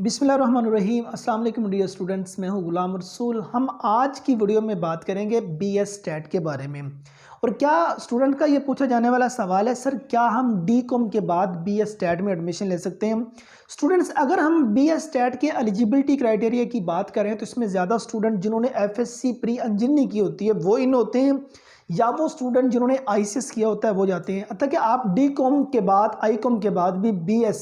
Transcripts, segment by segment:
बिस्मिल्लाहिर्रहमानिर्रहीम। अस्सलाम वालेकुम डियर स्टूडेंट्स, मैं हूं गुलाम रसूल। हम आज की वीडियो में बात करेंगे बीएस स्टैट के बारे में। और क्या स्टूडेंट का ये पूछा जाने वाला सवाल है, सर क्या हम डीकॉम के बाद बीएस स्टैट में एडमिशन ले सकते हैं? स्टूडेंट्स, अगर हम बीएस स्टैट के एलिजिबिलिटी क्राइटेरिया की बात करें तो इसमें ज़्यादा स्टूडेंट जिन्होंने एफएससी प्री इंजीनियरिंग की होती है वो इन होते हैं, या वो स्टूडेंट जिन्होंने आईसीएस किया होता है वो जाते हैं। अतः कि आप डीकॉम के बाद आईकॉम के बाद भी बीएस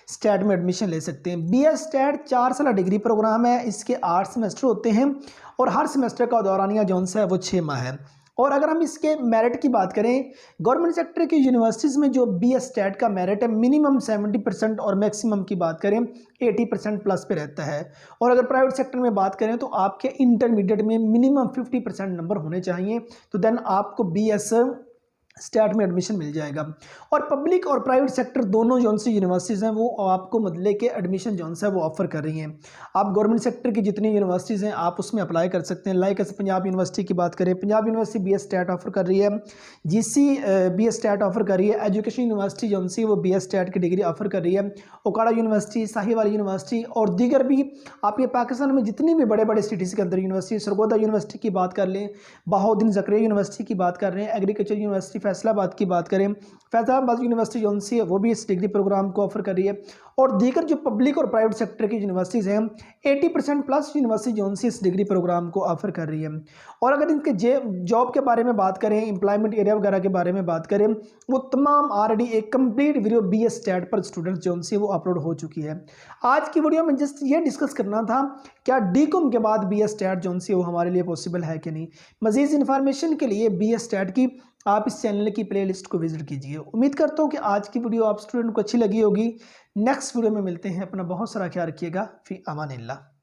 स्टैट में एडमिशन ले सकते हैं। बीएस स्टैट 4 साल डिग्री प्रोग्राम है, इसके 8 सेमेस्टर होते हैं और हर सेमेस्टर का दौरानिया जौन सा है वो 6 माह है। और अगर हम इसके मेरिट की बात करें, गवर्नमेंट सेक्टर की यूनिवर्सिटीज़ में जो बीएस स्टैट का मेरिट है मिनिमम 70% और मैक्सिमम की बात करें 80% प्लस पे रहता है। और अगर प्राइवेट सेक्टर में बात करें तो आपके इंटरमीडिएट में मिनिमम 50% नंबर होने चाहिए, तो देन आपको बीएस स्टैट में एडमिशन मिल जाएगा। और पब्लिक और प्राइवेट सेक्टर दोनों जौन सी यूनिवर्सिटीज़ हैं वो आपको मतलब के एडमिशन जौन सा है वो ऑफर कर रही हैं। आप गवर्नमेंट सेक्टर की जितनी यूनिवर्सिटीज़ हैं आप उसमें अप्लाई कर सकते हैं। लाइक ऐसे पंजाब यूनिवर्सिटी की बात करें, Punjab university BS stat offer कर रही है, जीसी बीएस स्टैट ऑफर कर रही है, एजुकेशन यूनिवर्सिटी जौन सी वो बीएस स्टैट की डिग्री ऑफर कर रही है, ओकाड़ा यूनिवर्सिटी, साहिवाल यूनिवर्सिटी और दीगर भी। आप ये पाकिस्तान में जितनी भी बड़े बड़े सिटीज़ के अंदर यूनिवर्सिटी, सरगोदा यूनिवर्सिटी की बात कर लें, बहाउद्दीन ज़करिया यूनिवर्सिटी की बात कर रहे हैं, एग्रीकल्चर यूनिवर्सिटी फैसलाबाद की बात करें, फैसलाबाद यूनिवर्सिटी जौन सी है वो भी इस डिग्री प्रोग्राम को ऑफर कर रही है। और दीगर जो पब्लिक और प्राइवेट सेक्टर की यूनिवर्सिटीज़ हैं 80% प्लस यूनिवर्सिटी जौन सी इस डिग्री प्रोग्राम को ऑफर कर रही है। और अगर इनके जॉब के बारे में बात करें, एम्प्लॉयमेंट एरिया वगैरह के बारे में बात करें, वो तमाम ऑलरेडी एक कंप्लीट वीडियो बीएस स्टैट पर स्टूडेंट्स जौन सी वो अपलोड हो चुकी है। आज की वीडियो में जस्ट ये डिस्कस करना था क्या डीकॉम के बाद बीएस स्टैट जौन सी वो हमारे लिए पॉसिबल है कि नहीं। मज़ीद इन्फॉर्मेशन के लिए बीएस स्टैट की आप इस चैनल की प्लेलिस्ट को विजिट कीजिए। उम्मीद करता हूँ कि आज की वीडियो आप स्टूडेंट को अच्छी लगी होगी। नेक्स्ट वीडियो में मिलते हैं। अपना बहुत सारा ख्याल रखिएगा। फी अमानिल्लाह।